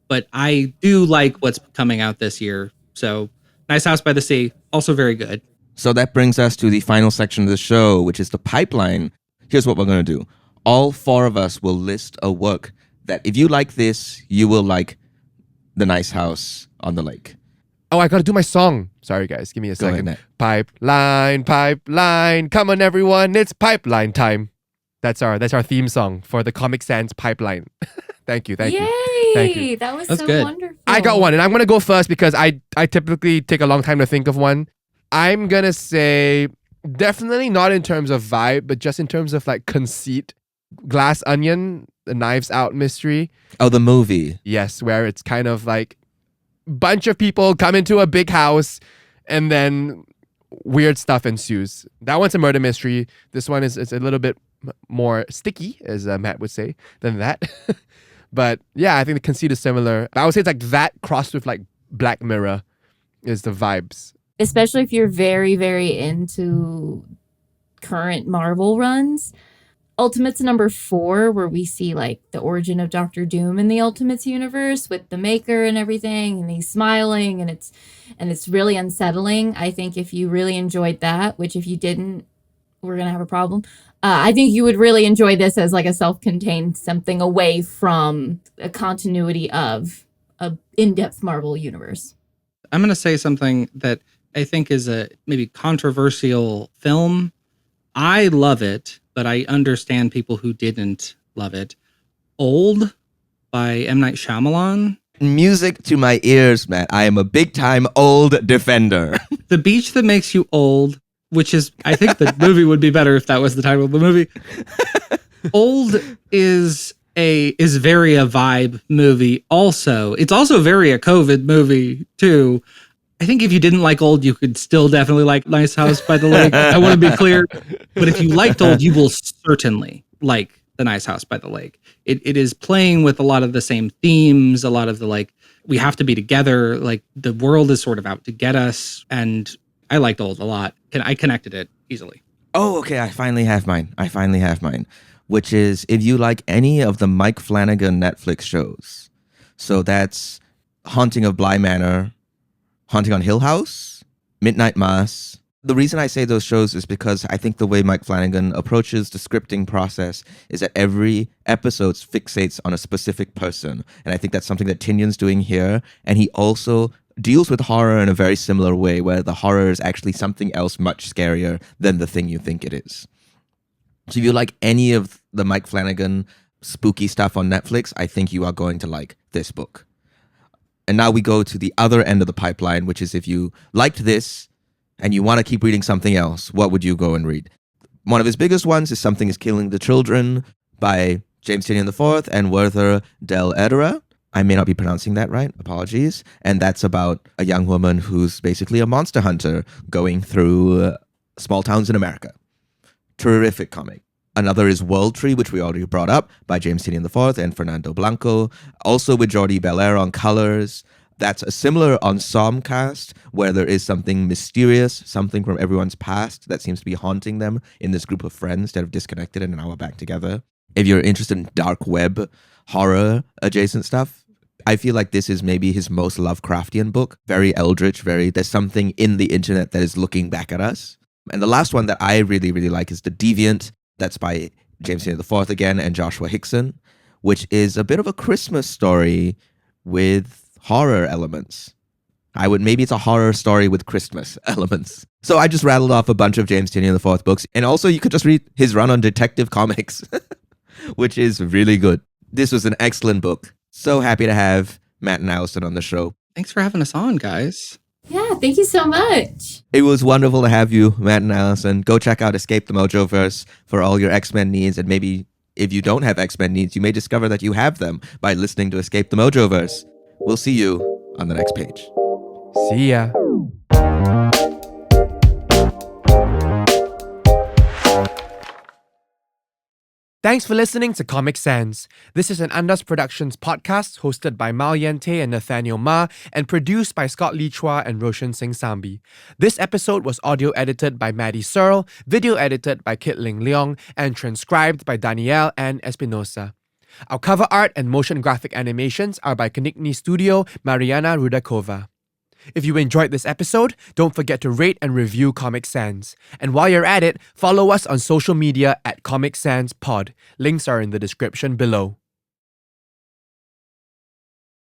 But I do like what's coming out this year. So Nice House by the Sea, also very good. So that brings us to the final section of the show, which is the pipeline. Here's what we're going to do. All four of us will list a work that if you like this, you will like The Nice House on the Lake. Oh, I got to do my song. Sorry, guys. Give me a second. Nat. Pipeline, pipeline. Come on, everyone. It's pipeline time. That's our theme song for the Comic Sans pipeline. Thank you. Yay! Thank you. That's so good. wonderful. I got one, and I'm going to go first because I typically take a long time to think of one. I'm going to say definitely not in terms of vibe, but just in terms of like conceit. Glass Onion, the Knives Out mystery. Oh, the movie. Yes, where it's kind of like bunch of people come into a big house and then weird stuff ensues. That one's a murder mystery. This one is a little bit more sticky, as Matt would say, than that. But yeah, I think the conceit is similar. I would say it's like that crossed with like Black Mirror is the vibes. Especially if you're very, very into current Marvel runs. Ultimates number 4, where we see like the origin of Doctor Doom in the Ultimates universe with the Maker and everything, and he's smiling, and it's really unsettling. I think if you really enjoyed that, which if you didn't, we're gonna have a problem. I think you would really enjoy this as like a self-contained something away from a continuity of a in-depth Marvel universe. I'm going to say something that I think is a maybe controversial film. I love it, but I understand people who didn't love it. Old by M. Night Shyamalan. Music to my ears, Matt. I am a big-time old defender. The Beach That Makes You Old, which is, I think the movie would be better if that was the title of the movie. Old is very a vibe movie also. It's also very a COVID movie too. I think if you didn't like Old, you could still definitely like Nice House by the Lake. I want to be clear. But if you liked Old, you will certainly like The Nice House by the Lake. It is playing with a lot of the same themes, a lot of the like, we have to be together, like the world is sort of out to get us. And I liked Old a lot. I connected it easily. Oh, okay. I finally have mine. Which is if you like any of the Mike Flanagan Netflix shows. So that's Haunting of Bly Manor, Haunting on Hill House, Midnight Mass. The reason I say those shows is because I think the way Mike Flanagan approaches the scripting process is that every episode fixates on a specific person. And I think that's something that Tynion's doing here. And he also deals with horror in a very similar way, where the horror is actually something else much scarier than the thing you think it is. So if you like any of the Mike Flanagan spooky stuff on Netflix, I think you are going to like this book. And now we go to the other end of the pipeline, which is if you liked this and you want to keep reading something else, what would you go and read? One of his biggest ones is Something is Killing the Children by James Tynion IV and Werther Del Edera. I may not be pronouncing that right, apologies. And that's about a young woman who's basically a monster hunter going through small towns in America. Terrific comic. Another is World Tree, which we already brought up, by James Tynion IV and Fernando Blanco. Also with Jordie Bellaire on colors. That's a similar ensemble cast where there is something mysterious, something from everyone's past that seems to be haunting them in this group of friends that have disconnected and now are back together. If you're interested in dark web, horror adjacent stuff, I feel like this is maybe his most Lovecraftian book. Very eldritch, there's something in the internet that is looking back at us. And the last one that I really, really like is The Deviant. That's by James Tynion IV again and Joshua Hickson, which is a bit of a Christmas story with horror elements. Maybe it's a horror story with Christmas elements. So I just rattled off a bunch of James Tynion IV books. And also you could just read his run on Detective Comics, which is really good. This was an excellent book. So happy to have Matt and Allison on the show. Thanks for having us on, guys. Yeah, thank you so much. It was wonderful to have you, Matt and Allison. Go check out Escape the Mojoverse for all your X-Men needs. And maybe if you don't have X-Men needs, you may discover that you have them by listening to Escape the Mojoverse. We'll see you on the next page. See ya. Thanks for listening to Comic Sans. This is an Andas Productions podcast hosted by Myle and Nathaniel Ma and produced by Scott Lee Chua and Roshan Singh Sambhi. This episode was audio edited by Maddy Searle, video edited by Kit Ling Leong, and transcribed by Danielle Anne Espinosa. Our cover art and motion graphic animations are by Kanikni Studio, Maryana Rudakova. If you enjoyed this episode, don't forget to rate and review Comic Sans. And while you're at it, follow us on social media at Comic Sans Pod. Links are in the description below.